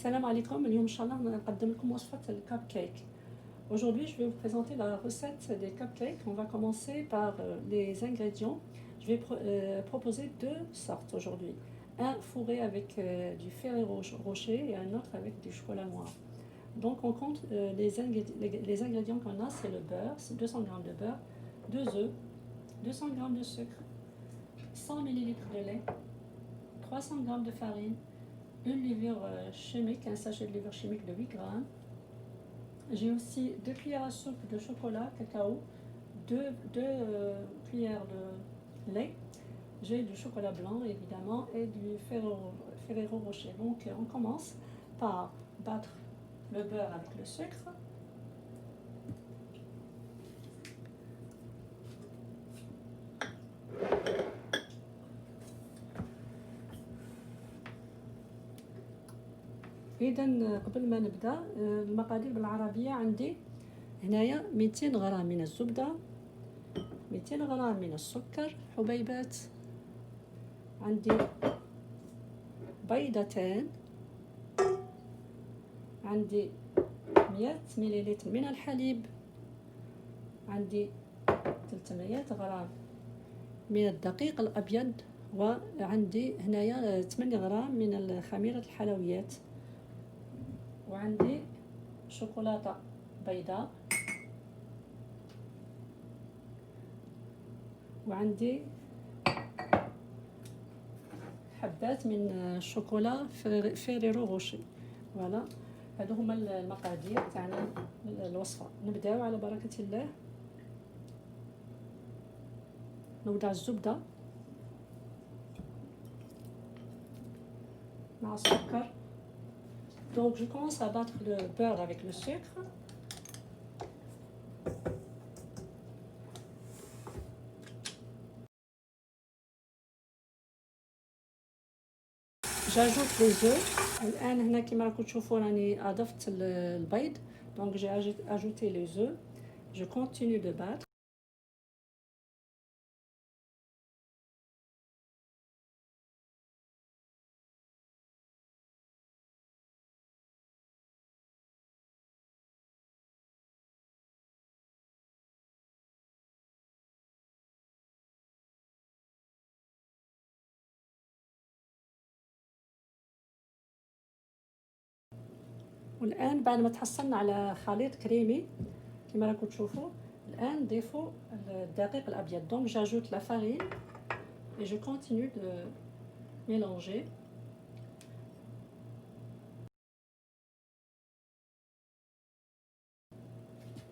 Salam alaikum, اليوم إن شاء الله نقدم لكم وصفة الكب كيك. Aujourd'hui, je vais vous présenter la recette des cupcakes. On va commencer par les ingrédients. Je vais proposer deux sortes aujourd'hui. Un fourré avec du Ferrero Rocher et un autre avec du chocolat noir. Donc on compte les ingrédients qu'on a, c'est le beurre, c'est 200 g de beurre, 2 œufs, 200 g de sucre, 100 ml de lait, 300 g de farine, une levure chimique, un sachet de levure chimique de 8 grammes. J'ai aussi 2 cuillères à soupe de chocolat cacao, 2 cuillères de lait. J'ai du chocolat blanc évidemment et du Ferrero Rocher. Donc on commence par battre le beurre avec le sucre. إذا قبل ما نبدأ المقادير بالعربية عندي هنايا 200 غرام من الزبدة، 200 غرام من السكر حبيبات، عندي بيضتين، عندي 100 مليلتر من الحليب، عندي 300 غرام من الدقيق الأبيض، وعندي هنايا 8 غرام من خميرة الحلويات، وعندي شوكولاتة بيضاء، وعندي حبات من الشوكولا فيريرو روشي. فوالا هادو هما المقادير تاعنا الوصفة. نبداو على بركة الله. نوضع الزبدة مع السكر. Donc je commence à battre le beurre avec le sucre. J'ajoute les œufs. الآن هنا كما راكم تشوفوا راني أضفت البيض. Donc j'ai ajouté les œufs. Je continue de battre. والآن بعد ما تحصلنا على خليط كريمي كما راكم تشوفوا، الآن نضيفوا الدقيق الأبيض. Donc j'ajoute la farine et je continue de mélanger.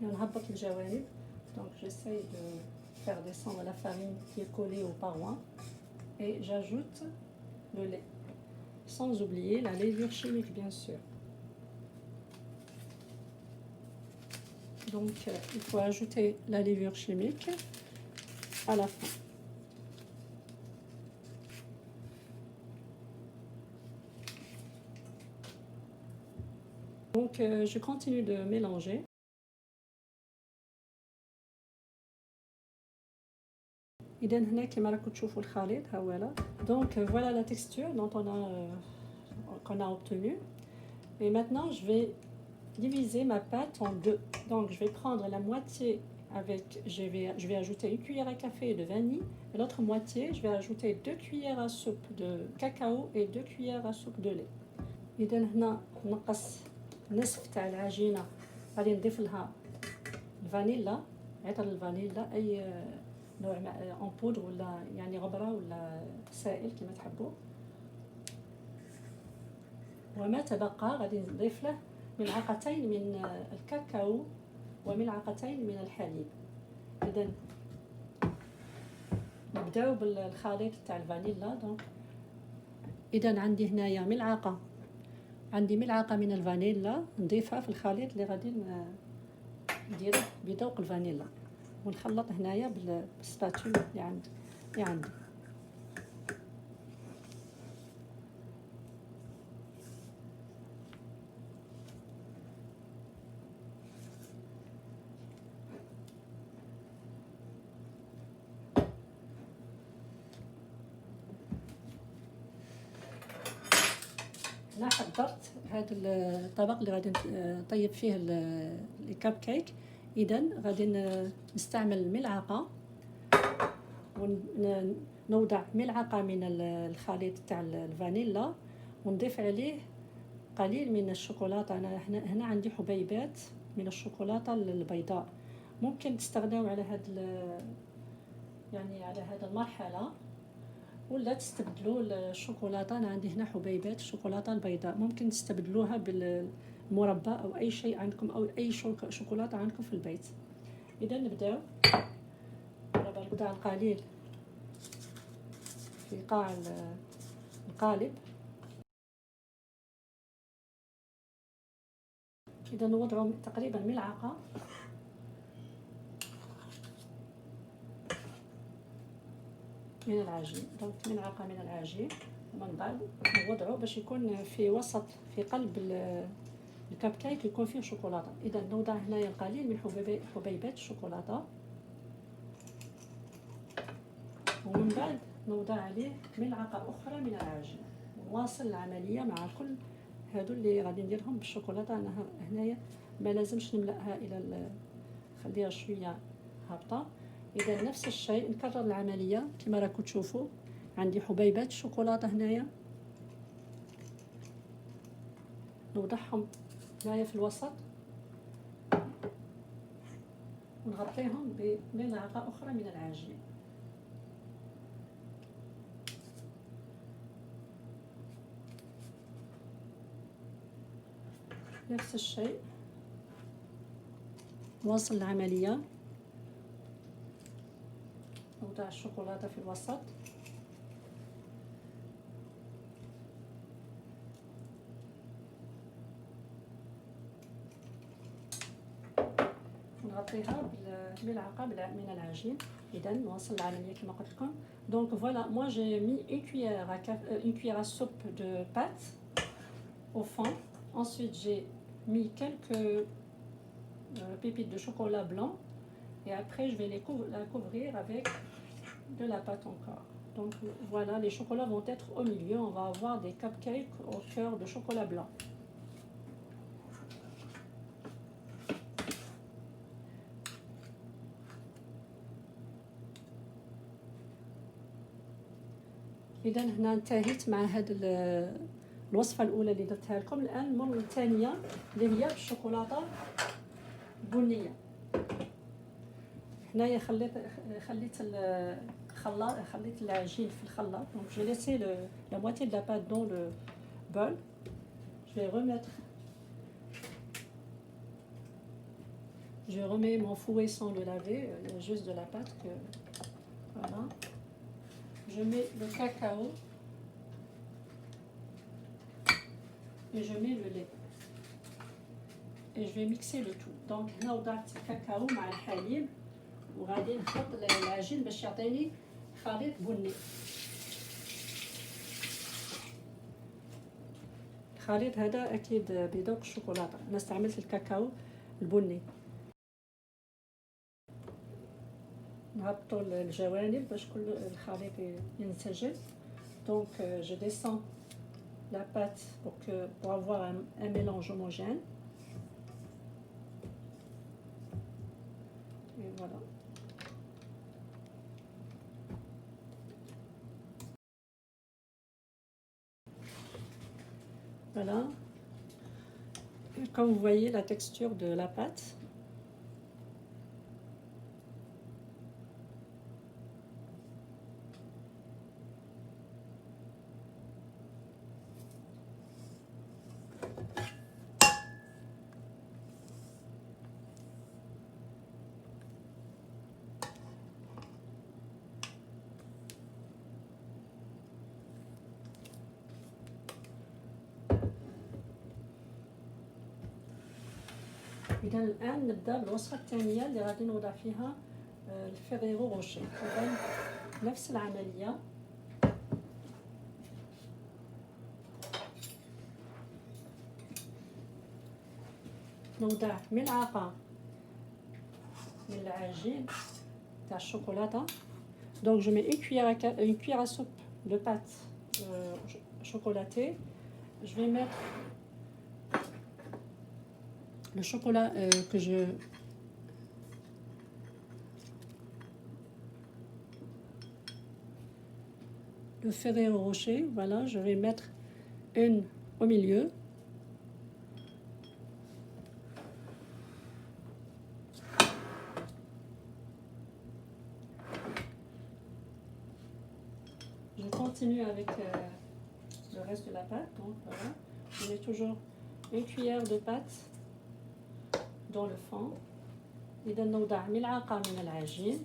نهبط الجوانب. Donc j'essaye de faire descendre la farine qui est collée aux parois et j'ajoute le lait, sans oublier la levure chimique bien sûr. Donc il faut ajouter la levure chimique à la fin. Donc je continue de mélanger. إذا هنا كما راكم تشوفوا الخليط ها هو لا. Donc voilà la texture dont qu'on a obtenu. Et maintenant je vais diviser ma pâte en deux. Donc je vais prendre la moitié avec, je vais ajouter une cuillère à café de vanille, et l'autre moitié je vais ajouter 2 cuillères à soupe de cacao et 2 cuillères à soupe de lait. إذا هنا نقص نصف تاع العجينة غادي نضيف لها الفانيلا، عطر الفانيلا أي نوع اون بودر ولا يعني غبرة ولا سائل كما تحبوا. وما تبقى غادي نضيف له ملعقتين من الكاكاو وملعقتين من الحليب. إذا نبداو بالخليط تاع الفانيلا. دونك إذا عندي هنايا ملعقة من الفانيلا نضيفها في الخليط اللي غادي نديره بذوق الفانيلا، ونخلط هنايا بالسباتول اللي عندي. هنا حضرت هذا الطبق اللي غادي نطيب فيه الكب كيك. اذا غادي نستعمل الملعقه ونوضع ملعقه من الخليط تاع الفانيلا ونضيف عليه قليل من الشوكولاته. انا هنا عندي حبيبات من الشوكولاته البيضاء. ممكن تستغنوا على يعني على هذا المرحله ولا تستبدلوا الشوكولاته. انا عندي هنا حبيبات الشوكولاته البيضاء، ممكن تستبدلوها بالمربى او اي شيء عندكم او اي شوكولاته عندكم في البيت. اذا نبداو. دابا نوضع القليل في قاع القالب. اذا نوضعوا تقريبا ملعقه من العجين. دونك ملعقه من العجين ومن بعد نوضعوا باش يكون في وسط في قلب الكب كيك يكون فيه شوكولاته. اذا نوضع هنايا القليل من حبيبات الشوكولاته ومن بعد نوضع عليه ملعقه اخرى من العجين ونواصل العمليه مع كل هادو اللي غادي نديرهم بالشوكولاته. انا هنايا ما لازمش نملاها الى خليها شويه هابطه. اذا نفس الشيء نكرر العمليه كما راكم تشوفوا. عندي حبيبات الشوكولاته هنايا نوضعهم هنايا في الوسط ونغطيهم بملعقه اخرى من العجين. نفس الشيء نواصل العمليه. نوضع الشوكولاته في الوسط نغطيها بالملعقه من العجين. اذا نواصل العمليه كما قلت لكم. دونك فوالا moi j'ai mis une cuillère à soupe de pâte au fond. Ensuite j'ai mis quelques pépites de chocolat blanc et après je vais la couvrir avec de la pâte encore. Donc voilà, les chocolats vont être au milieu. On va avoir des cupcakes au cœur de chocolat blanc. اذا هنا انتهيت مع هذه الوصفه الاولى اللي درتها لكم. الان المره الثانيه اللي هي بالشوكولاته البنيه. هنايا خليت العجين في الخلاط. Donc j'ai laissé la moitié de la pâte dans le bol. Je remets mon fouet sans le laver, il y a juste de la pâte que voilà. Je mets le cacao et je mets le lait et je vais mixer le tout. Donc هنا وضعت الكاكاو مع الحليب وغادي نخلط العجين باش يعطيني خليط بني. الخليط هذا اكيد بذوق الشوكولاته. انا استعملت الكاكاو البني. نهبطوا الجوانب باش كل الخليط ينسجم. Donc je descends la pâte pour avoir un mélange homogène. Et voilà. Voilà. Comme vous voyez la texture de la pâte. إذا الآن نبدأ بالوصفة الثانية اللي غادي نوضع فيها الفيغيرو روشي. إذا نفس العملية. نوضع ملعقة من العجين تاع الشوكولاتة. Donc je mets une cuillère à soupe de pâte chocolatée je vais mettre le chocolat que je... Le Ferrero Rocher, voilà, je vais mettre une au milieu. Je continue avec le reste de la pâte. Donc voilà, je mets toujours une cuillère de pâte dans le fond. إذا نوضع ملعقة من العجين.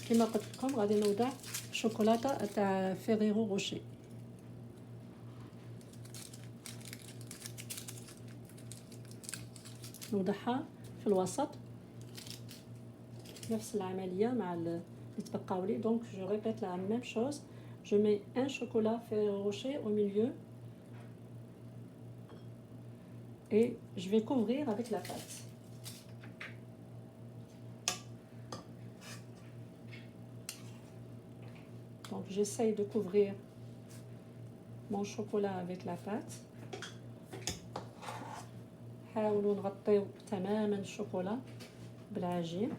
كما قلت لكم غادي نوضع شوكولاته تاع فيريرو روشي. نوضعها في الوسط نفس العمليه مع اللي تبقاو لي. دونك جو ريبيت لا ميم شوز. Je mets un chocolat Ferrero Rocher au milieu et je vais couvrir avec la pâte. Donc j'essaye de couvrir mon chocolat avec la pâte. حاولوا نغطيو تماما الشوكولا بالعجين.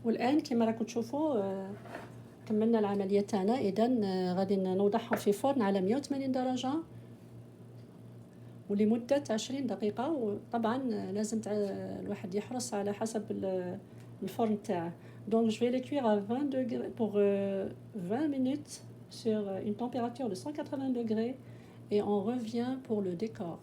والان كما راكم تشوفوا كملنا العمليه تاعنا. اذا غادي نوضعهم في فرن على 180 درجه ولمده 20 دقيقه. وطبعا لازم الواحد يحرص على حسب الفرن تاعه. Donc je vais les cuire à 20 degrés pour 20 minutes sur une température de 180 degrés et on revient pour le décor.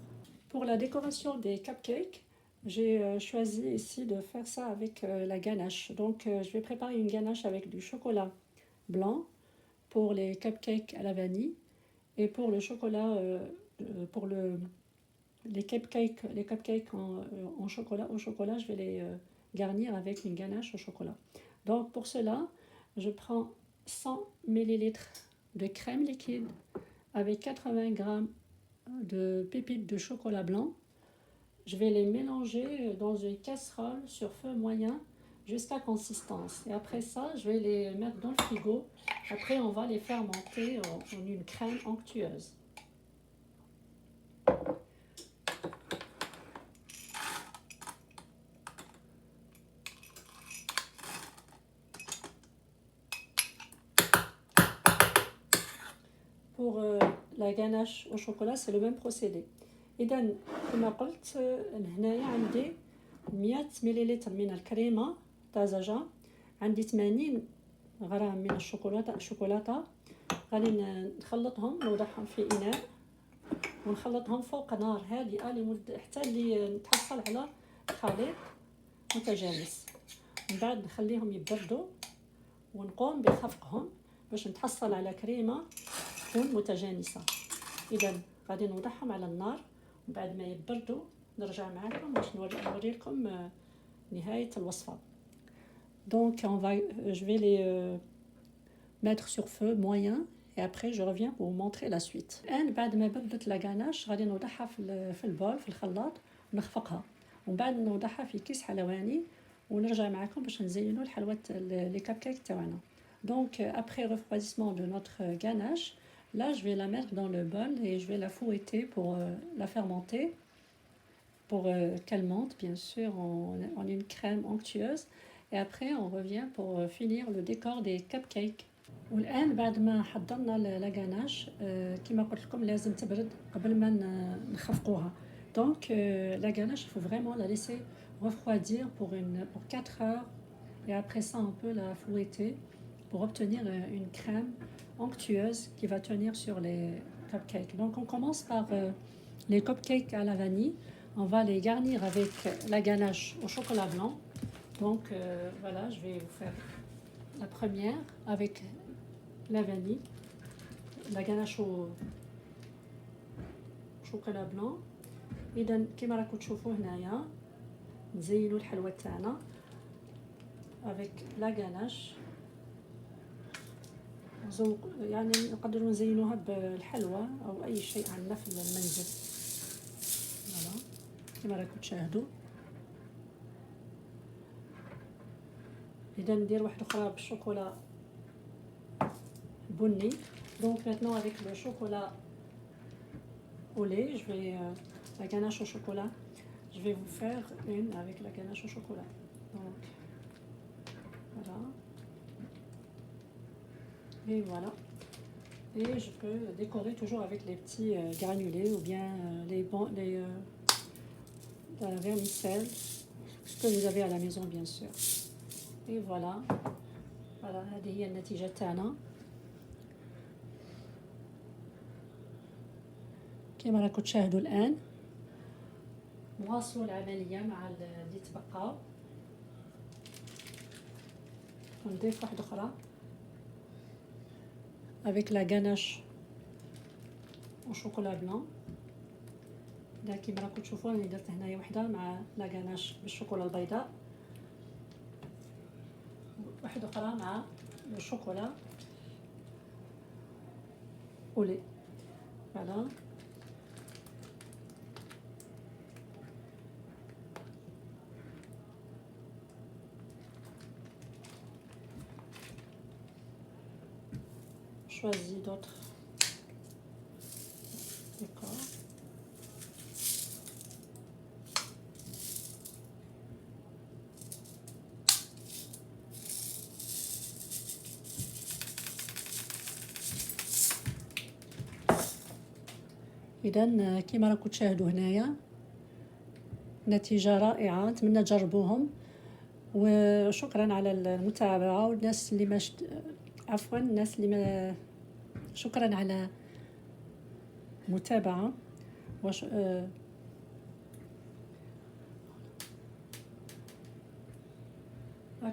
Pour la décoration des cupcakes, j'ai choisi ici de faire ça avec la ganache. Donc je vais préparer une ganache avec du chocolat blanc pour les cupcakes à la vanille et pour le chocolat pour les cupcakes au chocolat, je vais les garnir avec une ganache au chocolat. Donc pour cela, je prends 100 ml de crème liquide avec 80 g de pépites de chocolat blanc. Je vais les mélanger dans une casserole sur feu moyen jusqu'à consistance. Et après ça, je vais les mettre dans le frigo. Après, on va les fermenter en une crème onctueuse. Pour la ganache au chocolat, c'est le même procédé. إذا كما قلت هنايا عندي 100 ملل من الكريمة طازجة، عندي 80 غرام من الشوكولاتة. غادي نخلطهم نوضعهم في إناء ونخلطهم فوق نار هادئة لمدة حتى اللي نتحصل على خليط متجانس. من بعد نخليهم يبردوا ونقوم بخفقهم باش نتحصل على كريمة تكون متجانسة. إذا غادي نوضعهم على النار بعد ما يبردوا نرجع معكم باش نوري لكم نهاية الوصفة. Donc je vais les mettre sur feu moyen et après je reviens pour vous montrer la suite. الآن بعد ما بردت لا غاناش غادي نوضعها في البول في الخلاط ونخفقها ومن بعد نوضعها في كيس حلواني ونرجع معكم باش نزينوا الحلوى لي كابكيك تاعنا. Donc après refroidissement de notre ganache, là je vais la mettre dans le bol et je vais la fouetter pour la fermenter, pour qu'elle monte bien sûr en une crème onctueuse. Et après on revient pour finir le décor des cupcakes. والآن بعد ما حضرنا لاكاناش كما قلت لكم لازم تبرد قبل ما نخفقوها. Donc la ganache, il faut vraiment la laisser refroidir pour 4 heures et après ça on peut la fouetter pour obtenir une crème onctueuse qui va tenir sur les cupcakes. Donc on commence par les cupcakes à la vanille. On va les garnir avec la ganache au chocolat blanc. Donc voilà, je vais vous faire la première avec la vanille, la ganache au chocolat blanc. اذا كما راكم تشوفوا هنايا نزينوا الحلوى تاعنا avec la ganache. يعني نقدروا نزينوها بالحلوى او اي شيء عندنا في المنزل. فوالا كما راكم تشاهدوا. اذا ندير واحده اخرى بالشوكولا بني. Donc maintenant avec le chocolat au lait, je vais la ganache au chocolat, je vais vous faire une avec la ganache au chocolat. Donc voilà. Et voilà. Et je peux décorer toujours avec les petits granulés ou bien la vermicelle, ce que vous avez à la maison bien sûr. Et voilà. Voilà, هذه هي النتيجة تاعنا. كما راكم تشاهدوا الآن نواصلوا العملية مع اللي تبقى. نضيف واحدة أخرى avec la ganache au chocolat blanc. دا كيما راكم تشوفوا راني درت هنايا وحده مع لا غاناش بالشوكولا البيضاء، واحده اخرى مع الشوكولا اولي. فوالا choisis d'autres décors. إذا كما راكم تشاهدوا هنايا نتيجة رائعة، نتمنى تجربوهم وشكرا على المتابعة. والناس اللي ما عفوا الناس اللي ما شكرا على المتابعة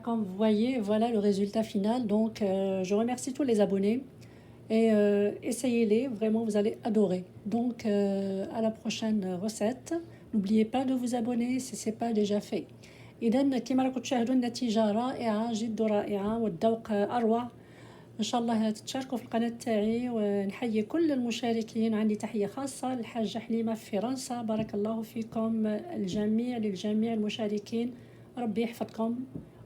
Comme vous voyez, voilà le résultat final. Donc je remercie tous les abonnés et essayez-les, vraiment vous allez adorer. Donc à la prochaine recette. N'oubliez pas de vous abonner si ce n'est pas déjà fait. إذا كما راكم تشاهدوا النتيجة رائعة، جد رائعة والذوق أروع. إن شاء الله تشاركوا في القناة تاعي، ونحيي كل المشاركين. عندي تحية خاصة للحاجة حليمة في فرنسا، بارك الله فيكم الجميع، للجميع المشاركين، ربي يحفظكم،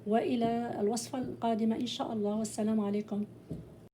وإلى الوصفة القادمة إن شاء الله، والسلام عليكم.